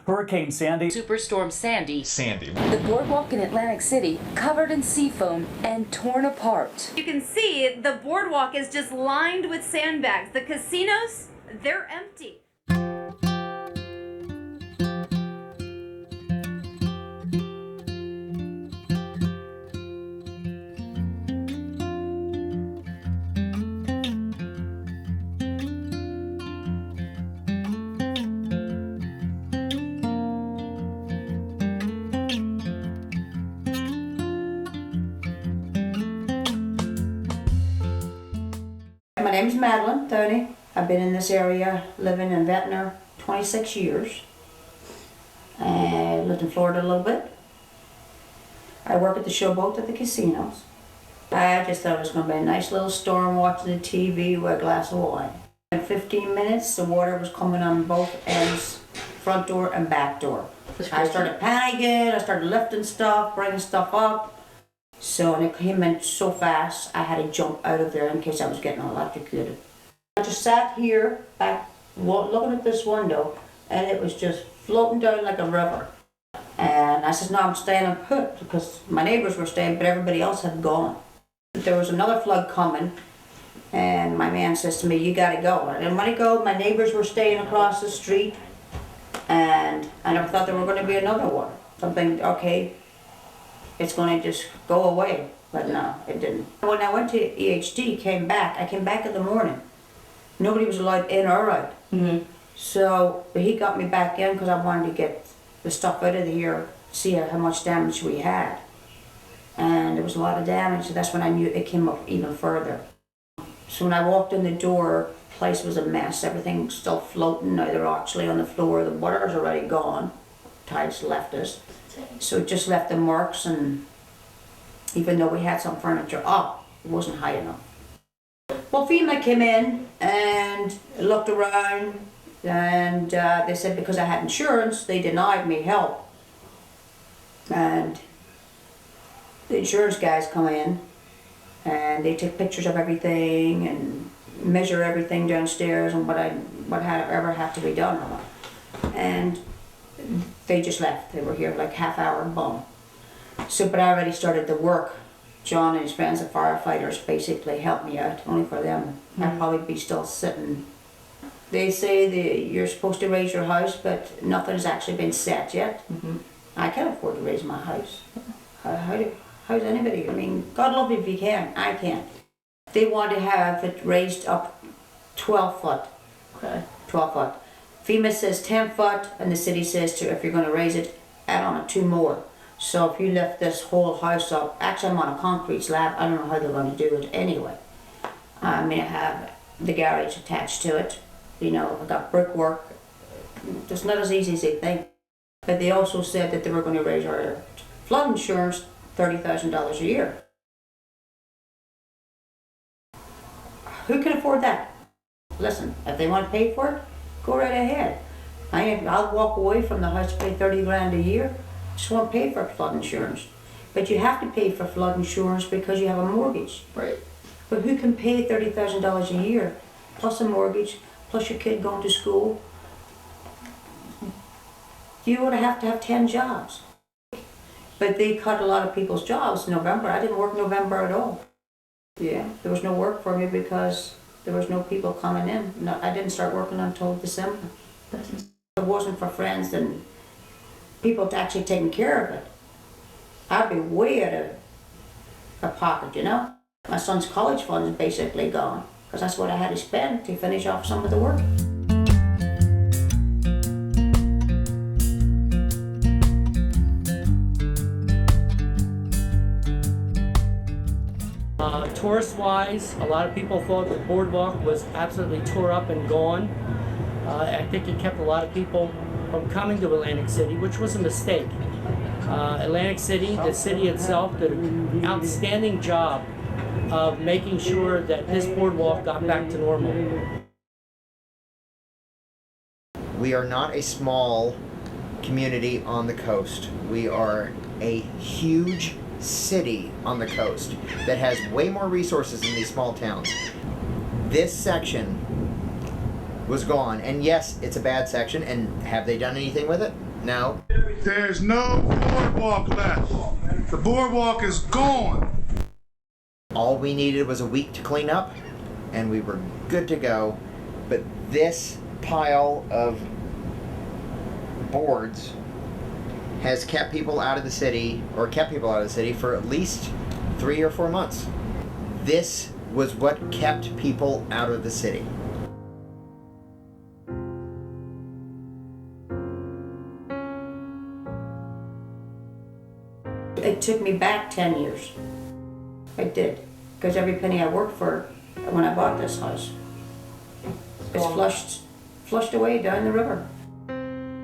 Hurricane Sandy. Superstorm Sandy. The boardwalk in Atlantic City covered in sea foam and torn apart. You can see the boardwalk is just lined with sandbags. The casinos, they're empty. My name's Madeline Thoney. I've been in this area living in Ventnor 26 years. I lived in Florida a little bit. I work at the showboat at the casinos. I just thought it was going to be a nice little storm watching the TV with a glass of wine. In 15 minutes, the water was coming on both ends, front door and back door. I started panicking, I started lifting stuff, bringing stuff up. So, and it came in so fast, I had to jump out of there in case I was getting electrocuted. I just sat here, back, looking at this window, and it was just floating down like a river. And I said, no, I'm staying put, because my neighbors were staying, but everybody else had gone. There was another flood coming, and my man says to me, you gotta go. I didn't want to go, my neighbors were staying across the street, and I never thought there were gonna be another one. Something, okay, it's going to just go away, but no, it didn't. When I went to EHD, I came back in the morning. Nobody was allowed in or out. So, but he got me back in because I wanted to get the stuff out of here, see how much damage we had. And there was a lot of damage, so that's when I knew it came up even further. So when I walked in the door, the place was a mess. Everything was still floating. Now they're actually on the floor. The water's already gone. Tides left us. So it just left the marks, and even though we had some furniture up, it wasn't high enough. Well, FEMA came in and looked around, and they said because I had insurance, they denied me help. And the insurance guys come in, and they take pictures of everything and measure everything downstairs and whatever had to be done. And they just left. They were here like half hour, boom. So, but I already started the work. John and his friends, the firefighters, basically helped me out. Only for them, I'd probably be still sitting. They say you're supposed to raise your house, but nothing's actually been set yet. I can't afford to raise my house. How's anybody? I mean, God love you if you can. I can't. They want to have it raised up 12 foot. Okay. 12 foot. FEMA says 10 foot, and the city says if you're going to raise it, add on 2 more. So if you lift this whole house up, actually I'm on a concrete slab, I don't know how they're going to do it anyway. I mean, I have the garage attached to it, you know, I've got brickwork. It's not as easy as they think. But they also said that they were going to raise our flood insurance $30,000 a year. Who can afford that? Listen, if they want to pay for it, go right ahead. I'll walk away from the house to pay 30 grand a year. Just won't pay for flood insurance. But you have to pay for flood insurance because you have a mortgage. Right. But who can pay $30,000 a year, plus a mortgage, plus your kid going to school? You would have to have 10 jobs. But they cut a lot of people's jobs in November. I didn't work November at all. Yeah, there was no work for me because there was no people coming in. No, I didn't start working until December. If it wasn't for friends and people actually taking care of it, I'd be way out of pocket, you know? My son's college fund is basically gone because that's what I had to spend to finish off some of the work. Tourist-wise, a lot of people thought the boardwalk was absolutely tore up and gone. I think it kept a lot of people from coming to Atlantic City, which was a mistake. Atlantic City, the city itself, did an outstanding job of making sure that this boardwalk got back to normal. We are not a small community on the coast. We are a huge city on the coast that has way more resources than these small towns. This section was gone, and yes, it's a bad section, and have they done anything with it? No. There's no boardwalk left. The boardwalk is gone. All we needed was a week to clean up, and we were good to go. But this pile of boards has kept people out of the city, or kept people out of the city for at least 3 or 4 months. This was what kept people out of the city. It took me back 10 years. It did. Because every penny I worked for when I bought this house, it's flushed away down the river.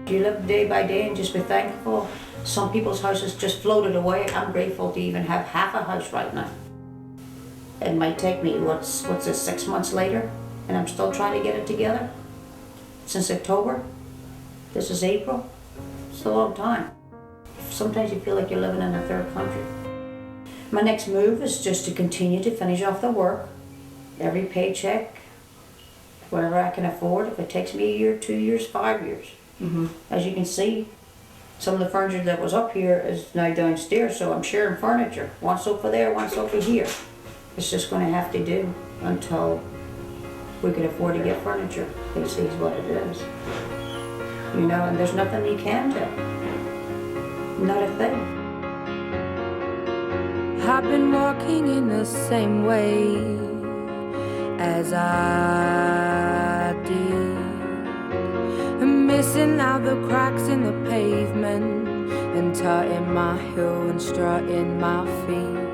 You live day by day and just be thankful. Some people's houses just floated away. I'm grateful to even have half a house right now. It might take me, what's this, 6 months later, and I'm still trying to get it together. Since October, this is April. It's a long time. Sometimes you feel like you're living in a third country. My next move is just to continue to finish off the work. Every paycheck, whatever I can afford. If it takes me a year, 2 years, 5 years. As you can see, some of the furniture that was up here is now downstairs, so I'm sharing furniture. One sofa there, one sofa here. It's just going to have to do until we can afford to get furniture. This is what it is. You know, and there's nothing you can do. Not a thing. I've been walking in the same way as I did, missing out the cracks in the pavement and tutting my heel and strutting my feet.